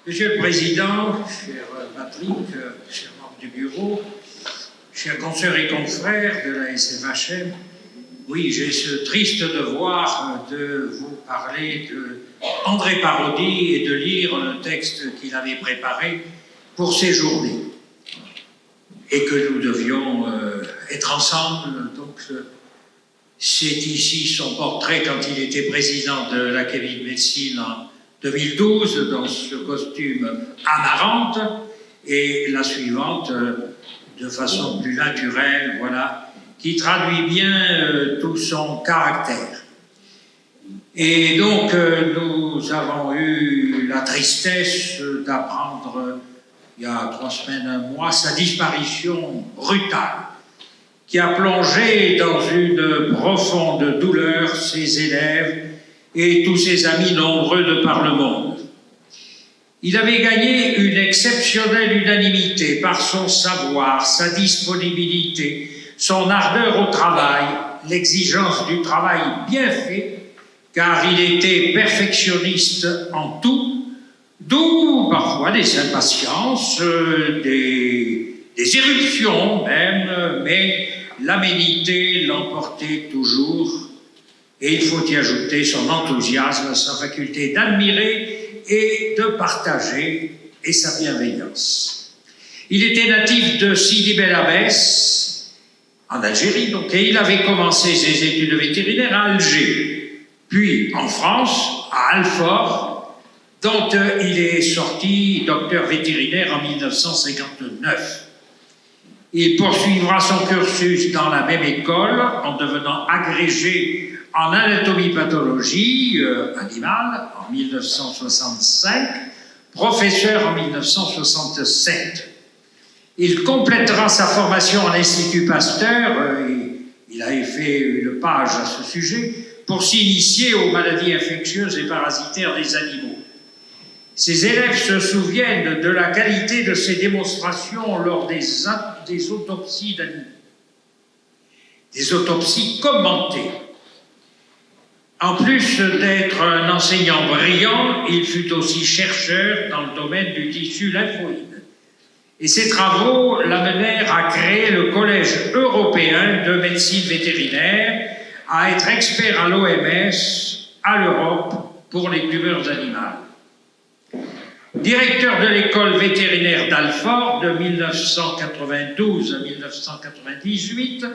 Monsieur le Président, cher Patrick, cher membre du bureau, chers consoeurs et confrères de la SFHM, oui, j'ai ce triste devoir de vous parler de André Parodi et de lire le texte qu'il avait préparé pour ces journées et que nous devions être ensemble. Donc, c'est ici son portrait quand il était président de l'Académie de médecine en 2012, dans ce costume amarante, et la suivante, de façon plus naturelle, voilà, qui traduit bien tout son caractère. Et donc, nous avons eu la tristesse d'apprendre, il y a 3 semaines, 1 mois, sa disparition brutale, qui a plongé dans une profonde douleur ses élèves et tous ses amis nombreux de par le monde. Il avait gagné une exceptionnelle unanimité par son savoir, sa disponibilité, son ardeur au travail, l'exigence du travail bien fait, car il était perfectionniste en tout, d'où parfois des impatiences, des éruptions même, mais l'aménité l'emportait toujours. Et il faut y ajouter son enthousiasme, sa faculté d'admirer et de partager, et sa bienveillance. Il était natif de Sidi Bel Abbès, en Algérie, donc, et il avait commencé ses études vétérinaires à Alger, puis en France, à Alfort, dont il est sorti docteur vétérinaire en 1959. Il poursuivra son cursus dans la même école en devenant agrégé en anatomie-pathologie animale en 1965, professeur en 1967. Il complétera sa formation à l'Institut Pasteur, il avait fait une page à ce sujet, pour s'initier aux maladies infectieuses et parasitaires des animaux. Ses élèves se souviennent de la qualité de ses démonstrations lors des autopsies d'animaux, des autopsies commentées. En plus d'être un enseignant brillant, il fut aussi chercheur dans le domaine du tissu lymphoïde. Et ses travaux l'amenèrent à créer le Collège européen de médecine vétérinaire, à être expert à l'OMS, à l'Europe, pour les tumeurs animales. Directeur de l'école vétérinaire d'Alfort de 1992 à 1998,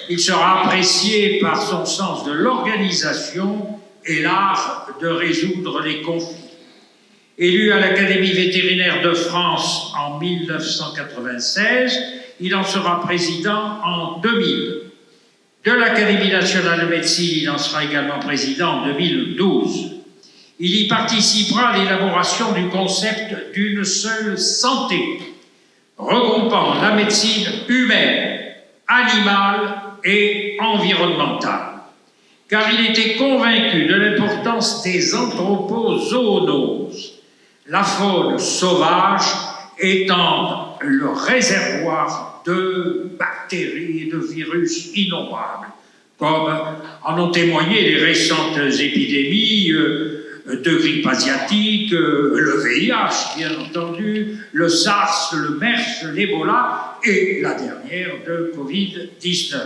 il sera apprécié par son sens de l'organisation et l'art de résoudre les conflits. Élu à l'Académie vétérinaire de France en 1996, il en sera président en 2000. De l'Académie nationale de médecine, il en sera également président en 2012. Il y participera à l'élaboration du concept d'une seule santé, regroupant la médecine humaine, animale et environnementale. Car il était convaincu de l'importance des anthropozoonoses, la faune sauvage étant le réservoir de bactéries et de virus innombrables, comme en ont témoigné les récentes épidémies de grippe asiatique, le VIH, bien entendu, le SARS, le MERS, l'Ebola et la dernière de Covid-19,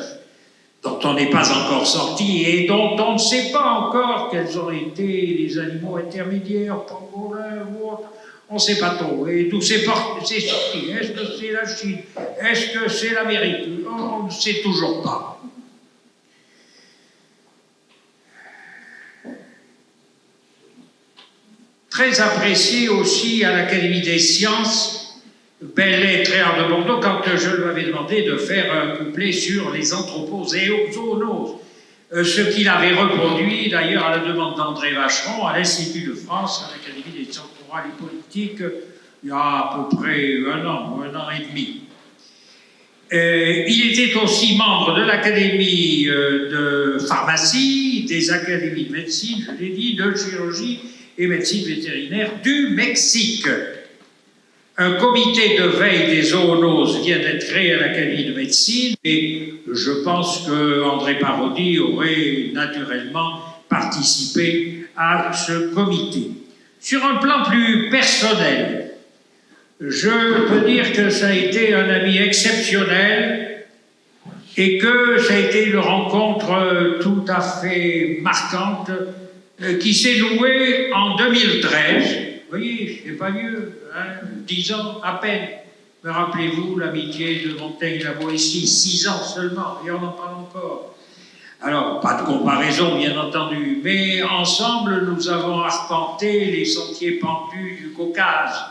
dont on n'est pas encore sorti et dont on ne sait pas encore quels ont été les animaux intermédiaires, pangolins ou autres. On ne sait pas trop. Et d'où c'est sorti? Est-ce que c'est la Chine? Est-ce que c'est l'Amérique? On ne sait toujours pas. Très apprécié aussi à l'Académie des sciences, Belles Lettres et Arts de Bordeaux, quand je lui avais demandé de faire un couplet sur les anthropozoonoses, ce qu'il avait reproduit d'ailleurs à la demande d'André Vacheron à l'Institut de France, à l'Académie des sciences morales et politiques, il y a à peu près un an et demi. Il était aussi membre de l'Académie de pharmacie, des académies de médecine, je l'ai dit, de chirurgie et médecine vétérinaire du Mexique. Un comité de veille des zoonoses vient d'être créé à l'Académie de médecine et je pense qu'André Parodi aurait naturellement participé à ce comité. Sur un plan plus personnel, je peux dire que ça a été un ami exceptionnel et que ça a été une rencontre tout à fait marquante qui s'est nouée en 2013. Vous voyez, c'est pas vieux, hein, 10 ans à peine. Mais rappelez-vous l'amitié de Montaigne et la Boétie, 6 ans seulement, et on en parle encore. Alors, pas de comparaison, bien entendu, mais ensemble, nous avons arpenté les sentiers pentus du Caucase,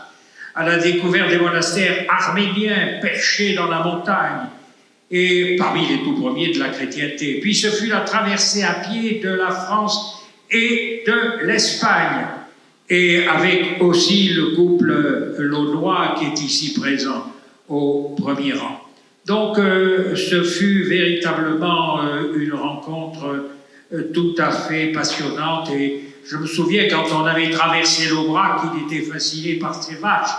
à la découverte des monastères arméniens perchés dans la montagne, et parmi les tout premiers de la chrétienté. Puis ce fut la traversée à pied de la France et de l'Espagne, et avec aussi le couple launois qui est ici présent au premier rang. Donc ce fut véritablement une rencontre tout à fait passionnante, et je me souviens quand on avait traversé l'Aubrac, il était fasciné par ces vaches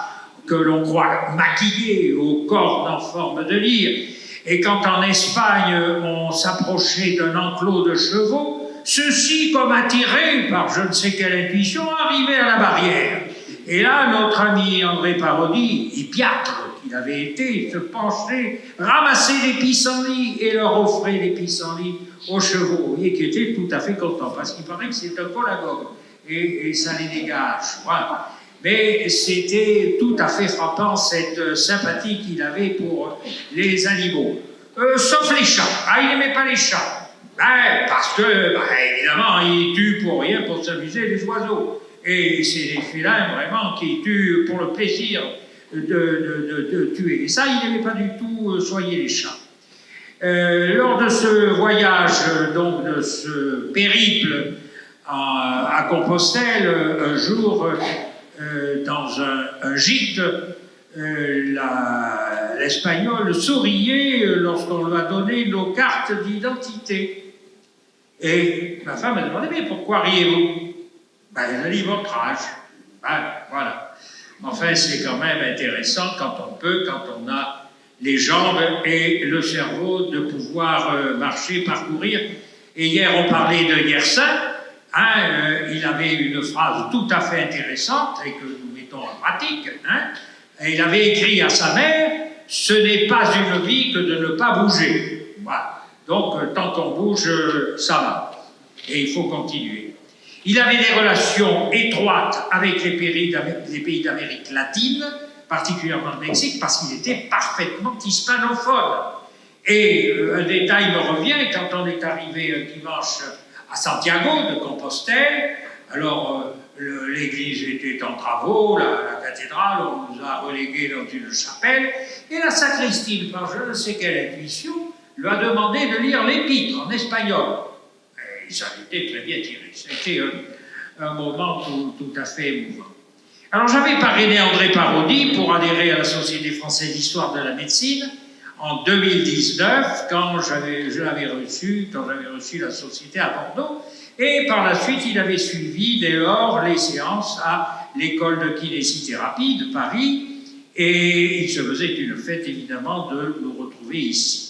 que l'on croit maquillées aux cornes en forme de lyre, et quand en Espagne on s'approchait d'un enclos de chevaux, ceux-ci, comme attirés par je ne sais quelle intuition, arrivaient à la barrière. Et là, notre ami André Parodi, épiâtre qu'il avait été, se penchait, ramassait des pissenlits et leur offrait des pissenlits aux chevaux, et qui étaient tout à fait contents, parce qu'il paraît que c'est un pédagogue, et ça les dégage. Voilà. Mais c'était tout à fait frappant, cette sympathie qu'il avait pour les animaux. Sauf les chats. Ah, il n'aimait pas les chats. Parce que, évidemment, il tue pour rien, pour s'amuser les oiseaux. Et c'est des félins, vraiment, qui tuent pour le plaisir de tuer. Et ça, il n'aimait pas du tout soigner les chats. Lors de ce voyage, donc de ce périple à Compostelle, un jour, dans un gîte, l'Espagnol souriait lorsqu'on lui a donné nos cartes d'identité. Et ma femme a demandé, mais pourquoi riez-vous? Elle a dit votre âge. Voilà. Enfin, c'est quand même intéressant quand on peut, quand on a les jambes et le cerveau de pouvoir marcher, parcourir. Et hier, on parlait de Yersin. Il avait une phrase tout à fait intéressante et que nous mettons en pratique. Et il avait écrit à sa mère, « Ce n'est pas une vie que de ne pas bouger. » Voilà. Donc, tant qu'on bouge, ça va. Et il faut continuer. Il avait des relations étroites avec les pays d'Amérique latine, particulièrement le Mexique, parce qu'il était parfaitement hispanophone. Et un détail me revient, quand on est arrivé un dimanche à Santiago de Compostelle, alors l'église était en travaux, la cathédrale, on nous a relégués dans une chapelle, et la sacristie, par je ne sais quelle intuition, lui a demandé de lire l'épître en espagnol. Et ça était très bien tiré. C'était un moment tout à fait émouvant. Alors j'avais parrainé André Parodi pour adhérer à la Société française d'histoire de la médecine en 2019, quand je l'avais reçu, quand j'avais reçu la société à Bordeaux, et par la suite il avait suivi dès lors les séances à l'école de kinésithérapie de Paris, et il se faisait une fête évidemment de nous retrouver ici.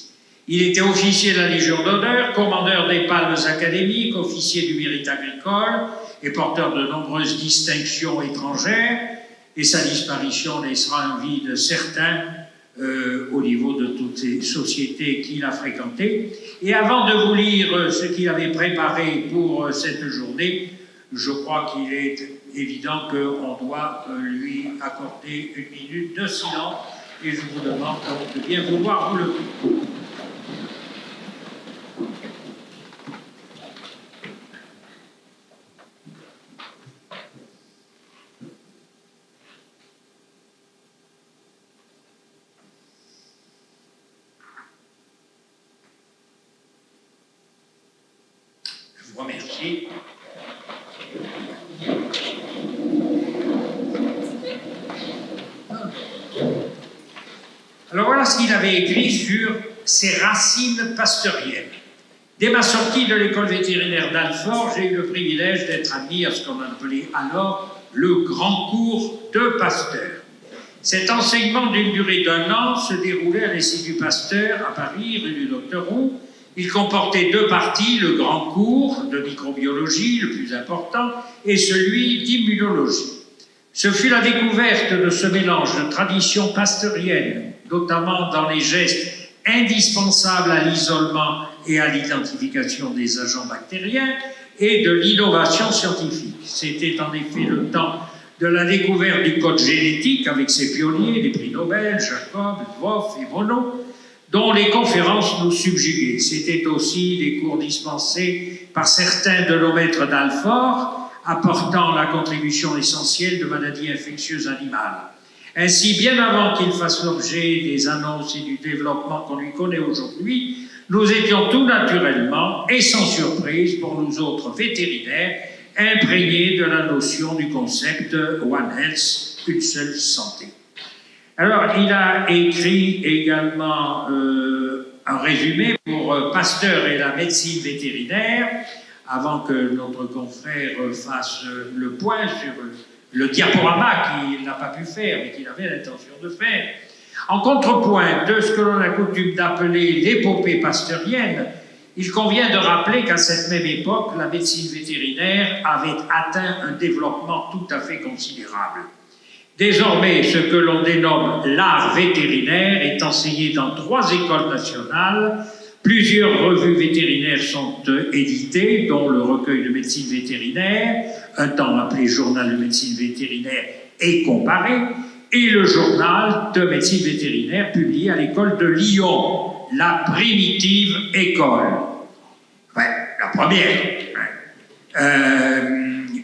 Il était officier de la Légion d'honneur, commandeur des palmes académiques, officier du mérite agricole et porteur de nombreuses distinctions étrangères, et sa disparition laissera un vide certain au niveau de toutes les sociétés qu'il a fréquentées. Et avant de vous lire ce qu'il avait préparé pour cette journée, je crois qu'il est évident qu'on doit lui accorder une minute de silence, et je vous demande donc de bien vouloir vous lever. Je vous remercie. Alors voilà ce qu'il avait écrit sur ses racines pasteurielles. Dès ma sortie de l'école vétérinaire d'Alfort, j'ai eu le privilège d'être admis à ce qu'on appelait alors le grand cours de Pasteur. Cet enseignement d'une durée d'1 an se déroulait à l'Institut Pasteur à Paris, rue du Docteur Roux, Il comportait deux parties, le grand cours de microbiologie, le plus important, et celui d'immunologie. Ce fut la découverte de ce mélange de traditions pasteuriennes, notamment dans les gestes indispensables à l'isolement et à l'identification des agents bactériens, et de l'innovation scientifique. C'était en effet le temps de la découverte du code génétique avec ses pionniers, les prix Nobel, Jacob, Wolff et Monod, dont les conférences nous subjuguaient. C'était aussi les cours dispensés par certains de nos maîtres d'Alfort, apportant la contribution essentielle de maladies infectieuses animales. Ainsi, bien avant qu'il fasse l'objet des annonces et du développement qu'on lui connaît aujourd'hui, nous étions tout naturellement et sans surprise pour nous autres vétérinaires imprégnés de la notion du concept One Health, une seule santé. Alors, il a écrit également un résumé pour Pasteur et la médecine vétérinaire, avant que notre confrère fasse le point sur le diaporama qu'il n'a pas pu faire, mais qu'il avait l'intention de faire. En contrepoint de ce que l'on a coutume d'appeler l'épopée pasteurienne, il convient de rappeler qu'à cette même époque, la médecine vétérinaire avait atteint un développement tout à fait considérable. Désormais, ce que l'on dénomme l'art vétérinaire est enseigné dans 3 écoles nationales. Plusieurs revues vétérinaires sont éditées, dont le recueil de médecine vétérinaire, un temps appelé Journal de médecine vétérinaire et comparé, et le journal de médecine vétérinaire publié à l'école de Lyon, la primitive école. Ouais, la première.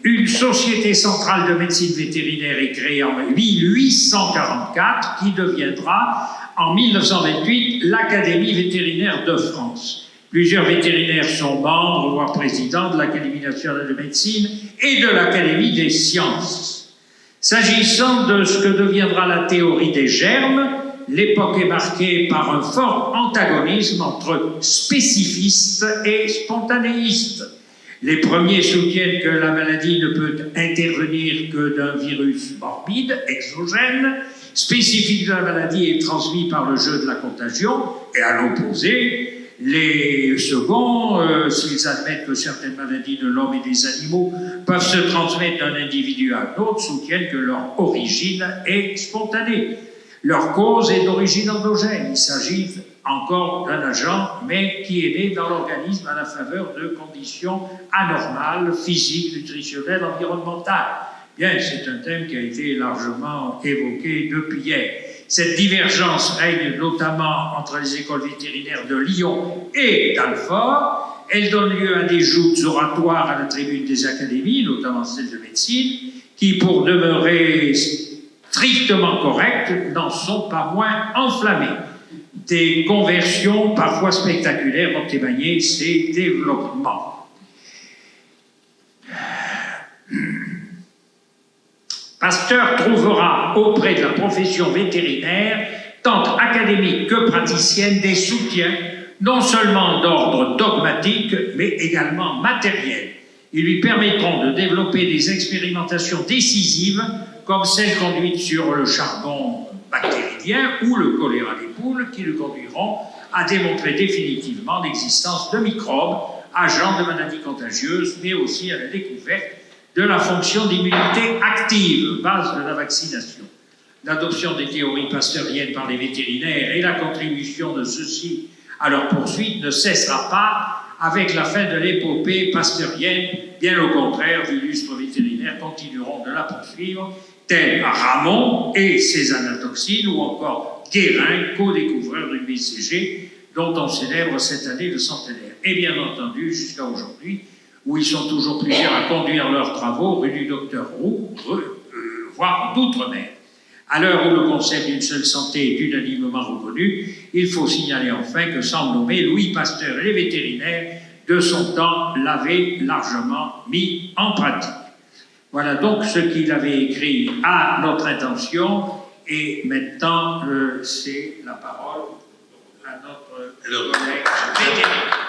Une société centrale de médecine vétérinaire est créée en 1844 qui deviendra en 1928 l'Académie vétérinaire de France. Plusieurs vétérinaires sont membres, voire présidents de l'Académie nationale de médecine et de l'Académie des sciences. S'agissant de ce que deviendra la théorie des germes, l'époque est marquée par un fort antagonisme entre spécifistes et spontanéistes. Les premiers soutiennent que la maladie ne peut intervenir que d'un virus morbide, exogène, spécifique de la maladie et transmis par le jeu de la contagion, et à l'opposé, les seconds, s'ils admettent que certaines maladies de l'homme et des animaux peuvent se transmettre d'un individu à un autre, soutiennent que leur origine est spontanée. Leur cause est d'origine endogène. Il s'agit encore d'un agent, mais qui est né dans l'organisme à la faveur de conditions anormales, physiques, nutritionnelles, environnementales. Bien, c'est un thème qui a été largement évoqué depuis hier. Cette divergence règne notamment entre les écoles vétérinaires de Lyon et d'Alfort. Elle donne lieu à des joutes oratoires à la tribune des académies, notamment celle de médecine, qui, pour demeurer strictement correctes, n'en sont pas moins enflammées. Des conversions parfois spectaculaires ont témoigné ces développements. Pasteur trouvera auprès de la profession vétérinaire, tant académique que praticienne, des soutiens non seulement d'ordre dogmatique, mais également matériel. Ils lui permettront de développer des expérimentations décisives, comme celles conduites sur le charbon bactérien ou le choléra des poules, qui le conduiront à démontrer définitivement l'existence de microbes, agents de maladies contagieuses, mais aussi à la découverte de la fonction d'immunité active, base de la vaccination. L'adoption des théories pasteuriennes par les vétérinaires et la contribution de ceux-ci à leur poursuite ne cessera pas avec la fin de l'épopée pasteurienne. Bien au contraire, d'illustres vétérinaires continueront de la poursuivre, tels Ramon et ses anatoxines, ou encore Guérin, co-découvreur du BCG, dont on célèbre cette année le centenaire. Et bien entendu, jusqu'à aujourd'hui, où ils sont toujours plusieurs à conduire leurs travaux, rue du Docteur Roux, voire d'outre-mer. À l'heure où le concept d'une seule santé est unanimement reconnu, il faut signaler enfin que, sans nommer, Louis Pasteur et les vétérinaires de son temps l'avaient largement mis en pratique. Voilà donc ce qu'il avait écrit à notre intention, et maintenant c'est la parole à notre collègue vétérinaire.